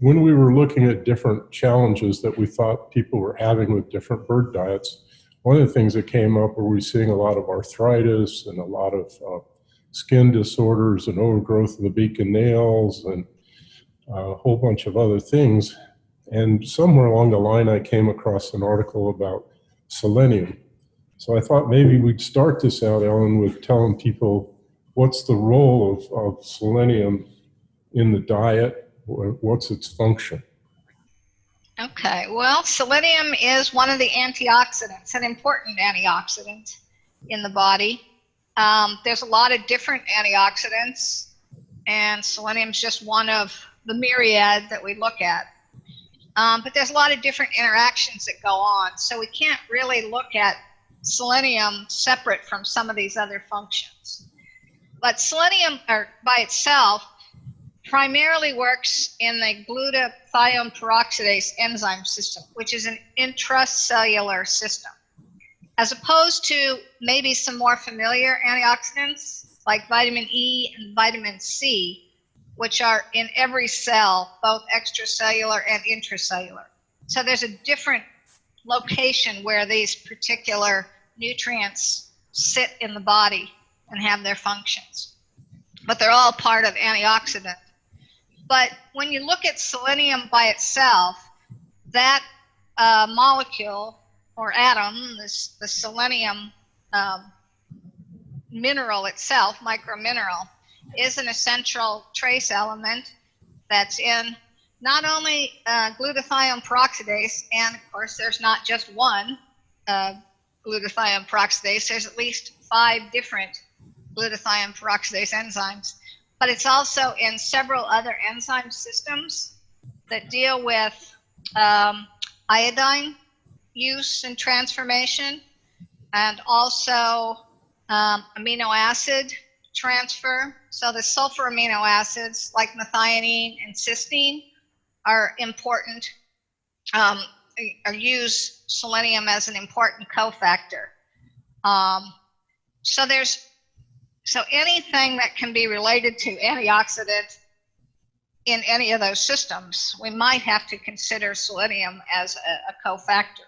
when we were looking at different challenges that we thought people were having with different bird diets, one of the things that came up were we seeing a lot of arthritis and a lot of skin disorders and overgrowth of the beak and nails and a whole bunch of other things. And somewhere along the line, I came across an article about selenium. So I thought maybe we'd start this out, Ellen, with telling people what's the role of selenium in the diet, or what's its function? Okay, well, selenium is one of the antioxidants, an important antioxidant in the body. There's a lot of different antioxidants, and selenium is just one of the myriad that we look at. But there's a lot of different interactions that go on, so we can't really look at selenium separate from some of these other functions. But selenium by itself primarily works in the glutathione peroxidase enzyme system, which is an intracellular system, as opposed to maybe some more familiar antioxidants like vitamin E and vitamin C, which are in every cell, both extracellular and intracellular. So there's a different location where these particular nutrients sit in the body and have their functions. But they're all part of antioxidant. But when you look at selenium by itself, that molecule or atom, the selenium mineral itself, micromineral, is an essential trace element that's in not only glutathione peroxidase, and of course there's not just one glutathione peroxidase, there's at least 5 different glutathione peroxidase enzymes, but it's also in several other enzyme systems that deal with iodine use and transformation, and also amino acid transfer. So the sulfur amino acids like methionine and cysteine are important, or use selenium as an important cofactor. So anything that can be related to antioxidant in any of those systems, we might have to consider selenium as a cofactor.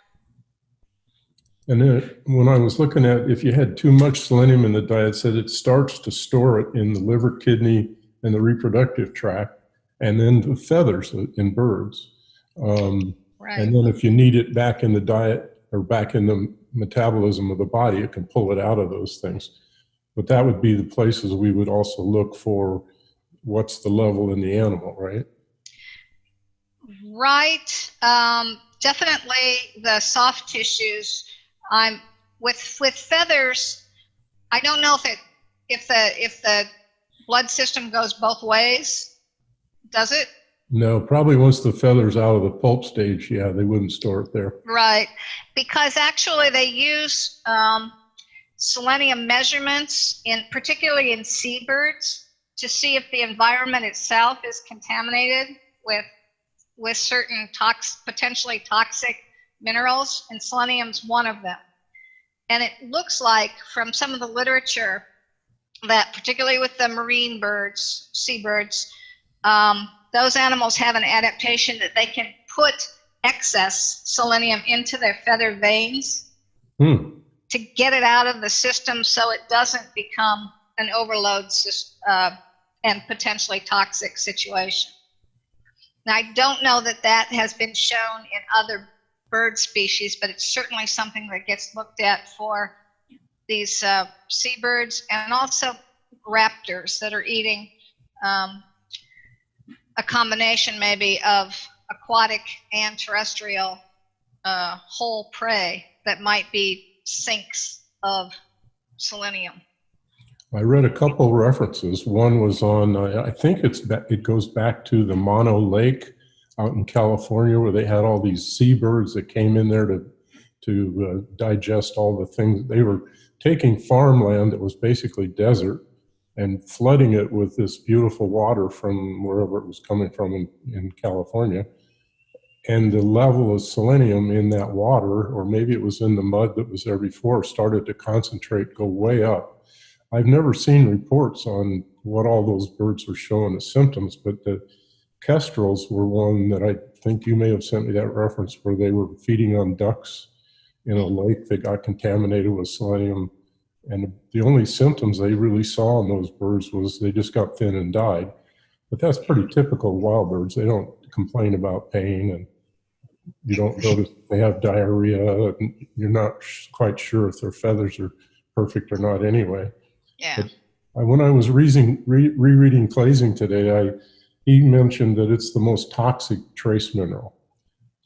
And then when I was looking at, if you had too much selenium in the diet, it said it starts to store it in the liver, kidney, and the reproductive tract, and then the feathers in birds. Right. And then if you need it back in the diet or back in the metabolism of the body, it can pull it out of those things. But that would be the places we would also look for what's the level in the animal, right? Right. Definitely the soft tissues. With feathers, I don't know if the blood system goes both ways. Does it? No, probably once the feather's out of the pulp stage, yeah, they wouldn't store it there. Right, because actually they use selenium measurements, particularly in seabirds, to see if the environment itself is contaminated with certain potentially toxic minerals, and selenium's one of them. And it looks like from some of the literature that particularly with the marine birds, seabirds, those animals have an adaptation that they can put excess selenium into their feather veins to get it out of the system so it doesn't become an overload and potentially toxic situation. Now, I don't know that has been shown in other bird species, but it's certainly something that gets looked at for these seabirds and also raptors that are eating a combination maybe of aquatic and terrestrial whole prey that might be sinks of selenium. I read a couple references. One was on, I think it goes back to the Mono Lake out in California, where they had all these seabirds that came in there to digest all the things. They were taking farmland that was basically desert and flooding it with this beautiful water from wherever it was coming from in California. And the level of selenium in that water, or maybe it was in the mud that was there before, started to concentrate, go way up. I've never seen reports on what all those birds were showing as symptoms, but kestrels were one that I think you may have sent me that reference where they were feeding on ducks in a lake that got contaminated with selenium. And the only symptoms they really saw in those birds was they just got thin and died. But that's pretty typical of wild birds. They don't complain about pain, and you don't notice they have diarrhea, and you're not quite sure if their feathers are perfect or not anyway. Yeah. But when I was rereading Claising today, he mentioned that it's the most toxic trace mineral.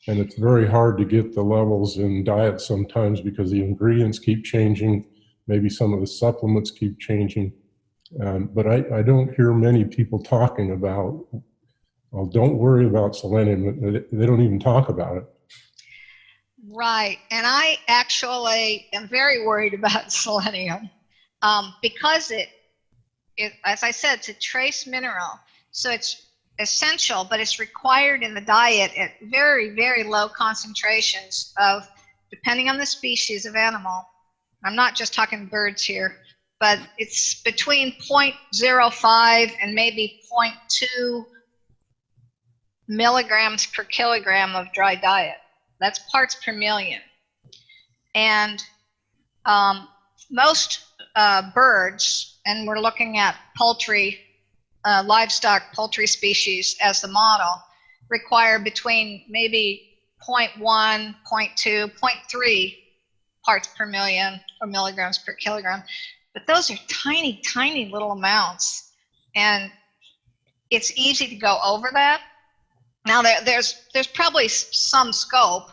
And it's very hard to get the levels in diet sometimes because the ingredients keep changing. Maybe some of the supplements keep changing. But I don't hear many people talking about, well, don't worry about selenium. They don't even talk about it. Right. And I actually am very worried about selenium because it, as I said, it's a trace mineral. So it's essential, but it's required in the diet at very, very low concentrations of, depending on the species of animal. I'm not just talking birds here, but it's between 0.05 and maybe 0.2 milligrams per kilogram of dry diet. That's parts per million. And most birds, and we're looking at poultry, livestock poultry species as the model, require between maybe 0.1, 0.2, 0.3 parts per million or milligrams per kilogram. But those are tiny, tiny little amounts. And it's easy to go over that. Now, there's probably some scope,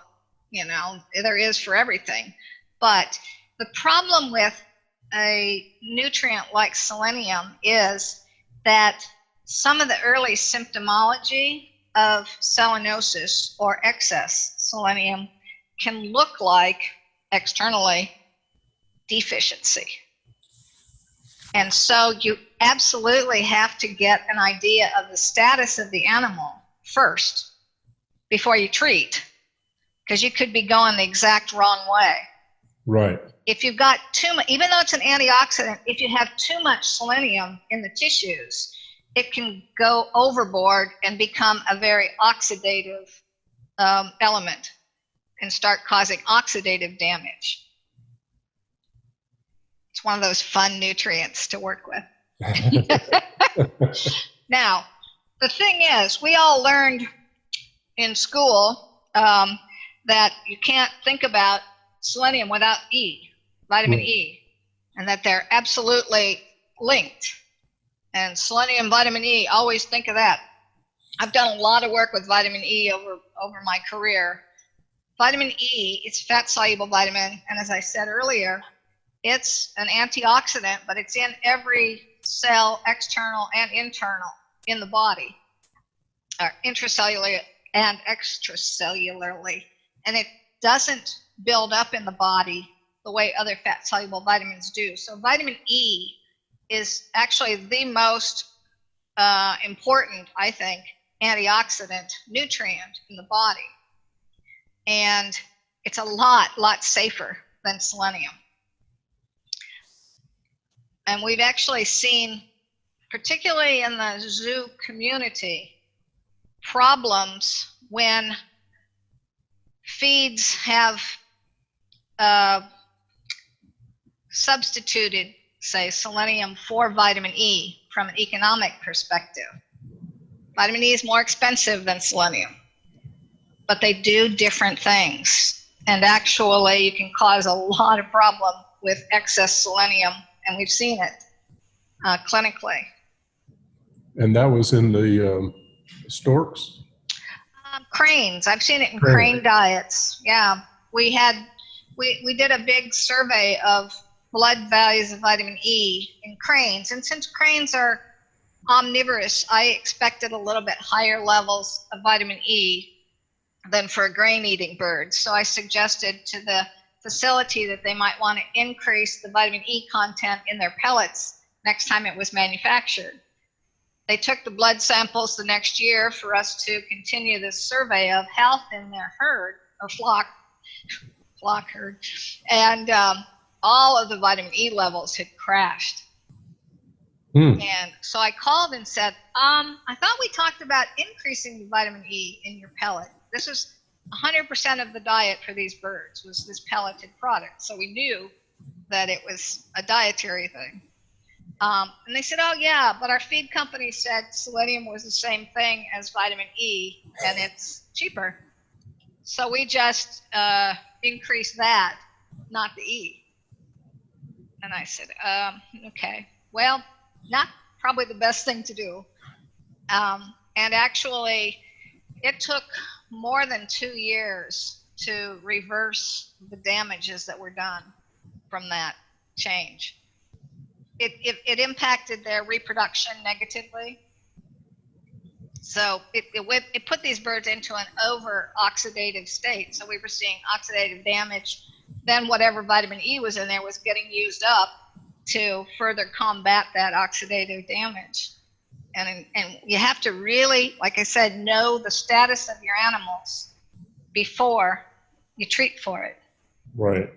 you know, there is for everything. But the problem with a nutrient like selenium is that some of the early symptomology of selenosis or excess selenium can look like externally deficiency. And so you absolutely have to get an idea of the status of the animal first before you treat, because you could be going the exact wrong way. Right. If you've got too much, even though it's an antioxidant, if you have too much selenium in the tissues, it can go overboard and become a very oxidative element and start causing oxidative damage. It's one of those fun nutrients to work with. Now, the thing is, we all learned in school that you can't think about selenium without E, vitamin E, and that they're absolutely linked. And selenium, vitamin E, always think of that. I've done a lot of work with vitamin E over my career. Vitamin E, it's fat-soluble vitamin, and as I said earlier, it's an antioxidant, but it's in every cell, external and internal, in the body, intracellular and extracellularly. And it doesn't build up in the body the way other fat-soluble vitamins do. So vitamin E is actually the most important, I think, antioxidant nutrient in the body. And it's a lot safer than selenium. And we've actually seen, particularly in the zoo community, problems when feeds have substituted, say, selenium for vitamin E from an economic perspective. Vitamin E is more expensive than selenium, but they do different things. And actually, you can cause a lot of problem with excess selenium, and we've seen it clinically. And that was in the storks? Cranes. I've seen it in crane diets. Yeah, we did a big survey of blood values of vitamin E in cranes, and since cranes are omnivorous, I expected a little bit higher levels of vitamin E than for a grain-eating bird. So I suggested to the facility that they might want to increase the vitamin E content in their pellets next time it was manufactured. They took the blood samples the next year for us to continue this survey of health in their herd, or flock herd, and all of the vitamin E levels had crashed. And so I called and said, I thought we talked about increasing the vitamin E in your pellet. This was 100% of the diet for these birds was this pelleted product. So we knew that it was a dietary thing. And they said, oh yeah, but our feed company said selenium was the same thing as vitamin E and it's cheaper. So we just increased that, not the E. And I said, okay, well, not probably the best thing to do. And actually, it took more than 2 years to reverse the damages that were done from that change. It impacted their reproduction negatively. So it put these birds into an over-oxidative state. So we were seeing oxidative damage. Then whatever vitamin E was in there was getting used up to further combat that oxidative damage. And you have to really, like I said, know the status of your animals before you treat for it. Right.